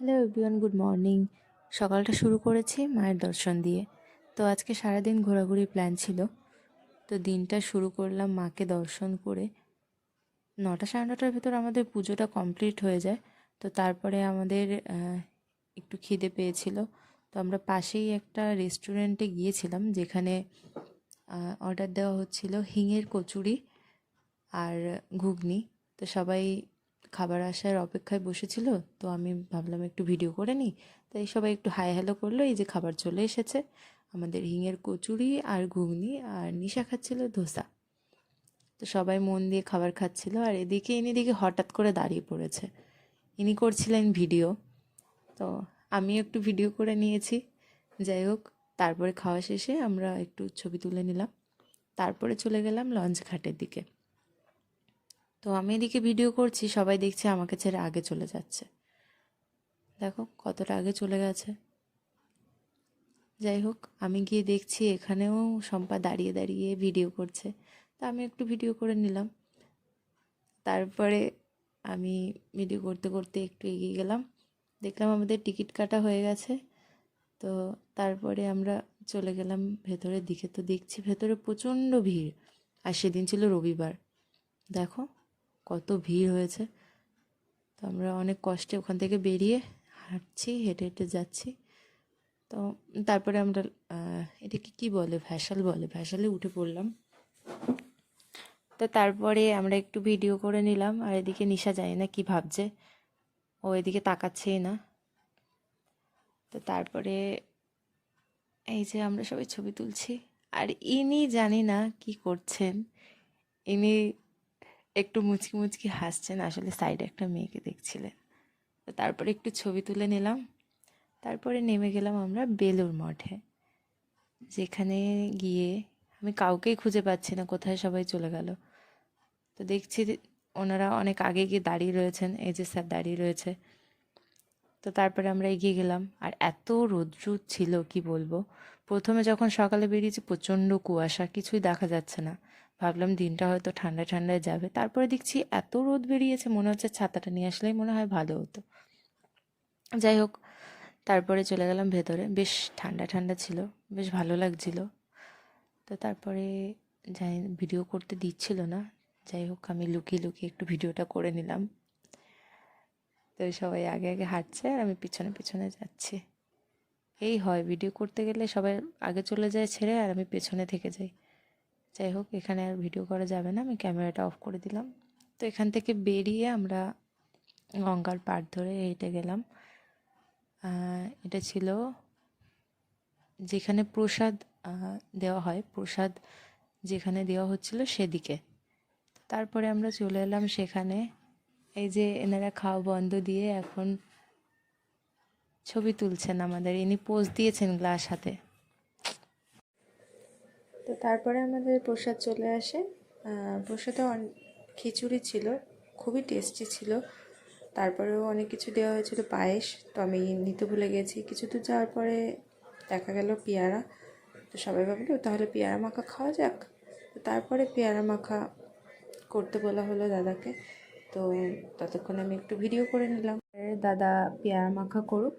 Hello everyone, good morning. সকালটা শুরু করেছি মায়ের দর্শন দিয়ে। তো আজকে সারাদিন ঘোরাঘুরি প্ল্যান ছিল। তো দিনটা শুরু করলাম মাকে দর্শন করে। 9টা সাড়ে 9টার ভিতর আমাদের পুজোটা কমপ্লিট হয়ে যায়। তো তারপরে আমাদের একটু খিদে পেয়েছিল। তো আমরা পাশেই একটা রেস্টুরেন্টে গিয়েছিলাম, যেখানে অর্ডার দেওয়া হচ্ছিল হিঙের কচুরি আর ঘুগনি। তো সবাই খাবার আসার অপেক্ষায় বসেছিল। তো আমি ভাবলাম একটু ভিডিও করে নিই। তাই সবাই একটু হাই হ্যালো করলো। এই যে খাবার চলে এসেছে, আমাদের হিঙের কচুরি আর ঘুগনি, আর নিশা খাচ্ছিল ধোসা। তো সবাই মন দিয়ে খাবার খাচ্ছিল, আর এদিকে ইনি দিকে হঠাৎ করে দাঁড়িয়ে পড়েছে। ইনি করছিলেন ভিডিও। তো আমি একটু ভিডিও করে নিয়েছি। যাই হোক, তারপরে খাওয়া শেষে আমরা একটু ছবি তুলে নিলাম। তারপরে চলে গেলাম লঞ্চ ঘাটের দিকে। তো আমি এদিকে ভিডিও করছি, সবাই দেখছে আমাকে ছেড়ে আগে চলে যাচ্ছে। দেখো কতটা আগে চলে গেছে। যাই হোক, আমি গিয়ে দেখছি এখানেও শম্পা দাঁড়িয়ে দাঁড়িয়ে ভিডিও করছে। তা আমি একটু ভিডিও করে নিলাম। তারপরে আমি ভিডিও করতে করতে একটু এগিয়ে গেলাম, দেখলাম আমাদের টিকিট কাটা হয়ে গেছে। তো তারপরে আমরা চলে গেলাম ভেতরের দিকে। তো দেখছি ভেতরে প্রচণ্ড ভিড়, আর সেদিন ছিল রবিবার। দেখো কত ভিড় হয়েছে। তো আমরা অনেক কষ্টে ওখান থেকে বেরিয়ে হাঁটছি, হেঁটে হেঁটে যাচ্ছি। তো তারপরে আমরা এটাকে কি বলে, ভ্যাসাল বলে, ভ্যাসালে উঠে পড়লাম। তো তারপরে আমরা একটু ভিডিও করে নিলাম, আর এদিকে নিশা যায় না কি ভাবছে, ও এদিকে তাকাচ্ছেই না। তো তারপরে এই যে আমরা সবাই ছবি তুলছি, আর ইনি জানি না কি করছেন। ইনি একটু মুচকি মুচকি হাসছেন, আসলে সাইডে একটা মেয়েকে দেখছিলেন। তো তারপরে একটু ছবি তুলে নিলাম। তারপরে নেমে গেলাম আমরা বেলুড় মঠে, যেখানে গিয়ে আমি কাউকেই খুঁজে পাচ্ছি না, কোথায় সবাই চলে গেল। তো দেখছি ওনারা অনেক আগে গিয়ে দাঁড়িয়ে রয়েছেন, এই যে স্যার দাঁড়িয়ে রয়েছে। তো তারপরে আমরা এগিয়ে গেলাম, আর এত রৌদ্র ছিল কি বলবো। প্রথমে যখন সকালে বেরিয়েছি প্রচণ্ড কুয়াশা, কিছুই দেখা যাচ্ছে না। ভাবলাম দিনটা হয়তো ঠান্ডা ঠান্ডায় যাবে, তারপরে দেখছি এত রোদ বেরিয়েছে, মনে হচ্ছে ছাতাটা নিয়ে আসলেই মনে হয় ভালো হতো। যাই হোক, তারপরে চলে গেলাম ভেতরে। বেশ ঠান্ডা ঠান্ডা ছিল, বেশ ভালো লাগছিল। তো তারপরে যাই, ভিডিও করতে দিচ্ছিল না। যাই হোক, আমি লুকিয়ে লুকিয়ে একটু ভিডিওটা করে নিলাম। তো সবাই আগে আগে হাঁটছে আর আমি পিছনে পিছনে যাচ্ছি। এই হয়, ভিডিও করতে গেলে সবাই আগে চলে যায় ছেড়ে, আর আমি পেছনে থেকে যাই। যাই হোক, এখানে আর ভিডিও করা যাবে না, আমি ক্যামেরাটা অফ করে দিলাম। তো এখান থেকে বেরিয়ে আমরা গঙ্গার পাড় ধরে হেঁটে গেলাম। এটা ছিল যেখানে প্রসাদ দেওয়া হয়, প্রসাদ যেখানে দেওয়া হচ্ছিল সেদিকে। তারপরে আমরা চলে এলাম সেখানে। এই যে এনারা খাওয়া বন্ধ দিয়ে এখন ছবি তুলছেন আমাদের, ইনি পোজ দিয়েছেন গ্লাস হাতে। তো তারপরে আমাদের প্রসাদ চলে আসে। প্রসাদে খিচুড়ি ছিল, খুবই টেস্টি ছিল। তারপরেও অনেক কিছু দেওয়া হয়েছিল, পায়েস। তো আমি নিতে ভুলে গেছি। কিছু দূর যাওয়ার পরে দেখা গেল পেয়ারা। তো সবাই ভাবলো তাহলে পেয়ারা মাখা খাওয়া যাক। তো তারপরে পেয়ারা মাখা করতে বলা হলো দাদাকে। তো ততক্ষণ আমি একটু ভিডিও করে নিলাম। দাদা পেয়ারা মাখা করুক।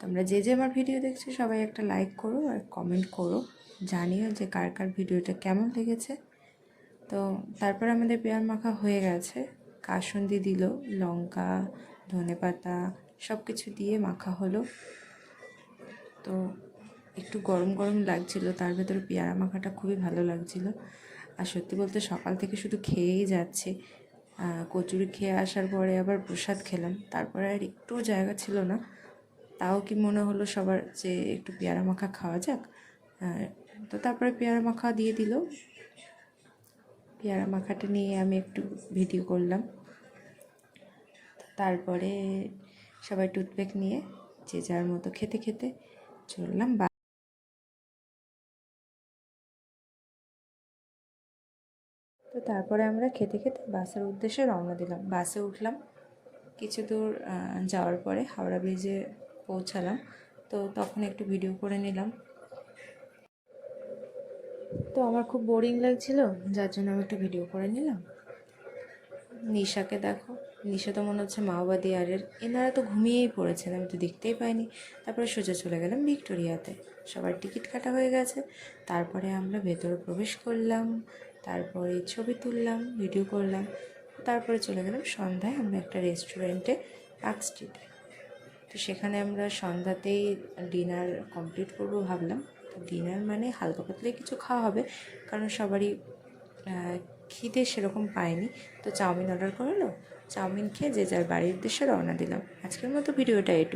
তোমরা যে যে আমার ভিডিও দেখছো সবাই একটা লাইক করো আর কমেন্ট করো, জানিও যে কার কার ভিডিওটা কেমন লেগেছে। তো তারপর আমাদের পেয়ারা মাখা হয়ে গেছে। কাসুন্দি দিল, লঙ্কা, ধনেপাতা সব কিছু দিয়ে মাখা হলো। তো একটু গরম গরম লাগছিল, তার ভেতরে পেয়ারা মাখাটা খুবই ভালো লাগছিল। আর সত্যি বলতে সকাল থেকে শুধু খেয়েই যাচ্ছি। কচুরি খেয়ে আসার পরে আবার প্রসাদ খেলাম, তারপরে আর একটু জায়গা ছিল না। তাও কি মনে হলো সবার যে একটু পেয়ারা মাখা খাওয়া যাক। তো তারপরে পেয়ারা মাখা দিয়ে দিল। পেয়ারা মাখাটা নিয়ে আমি একটু ভিডিও করলাম। তারপরে সবাই টুথপিক নিয়ে যে যার মতো খেতে খেতে চললাম। তো তারপরে আমরা খেতে খেতে বাসের উদ্দেশ্যে রওনা দিলাম। বাসে উঠলাম, কিছু দূর যাওয়ার পরে হাওড়া ব্রিজে পৌঁছালাম। তো তখন একটু ভিডিও করে নিলাম। তো আমার খুব বোরিং লাগছিল, যার জন্য আমি একটু ভিডিও করে নিলাম। নিশাকে দেখো, নিশা তো মনে হচ্ছে মাওবাদী আরের, এনারা তো ঘুমিয়েই পড়েছেন, আমি তো দেখতেই পাইনি। তারপরে সোজা চলে গেলাম ভিক্টোরিয়াতে, সবার টিকিট কাটা হয়ে গেছে। তারপরে আমরা ভেতরে প্রবেশ করলাম, তারপরে ছবি তুললাম, ভিডিও করলাম, তারপরে চলে গেলাম সন্ধ্যায় আমরা একটা রেস্টুরেন্টে পার্ক স্ট্রিটে। তো সেখানে আমরা সন্ধ্যাতেই ডিনার কমপ্লিট করবো ভাবলাম। তো ডিনার মানে হালকা পাতলা কিছু খাওয়া হবে, কারণ সবারই খিদে সেরকম পায়নি। তো চাউমিন অর্ডার করলো, চাউমিন খেয়ে যে যার বাড়ির উদ্দেশ্যে রওনা দিলাম। আজকের মতো ভিডিওটা এটুকু।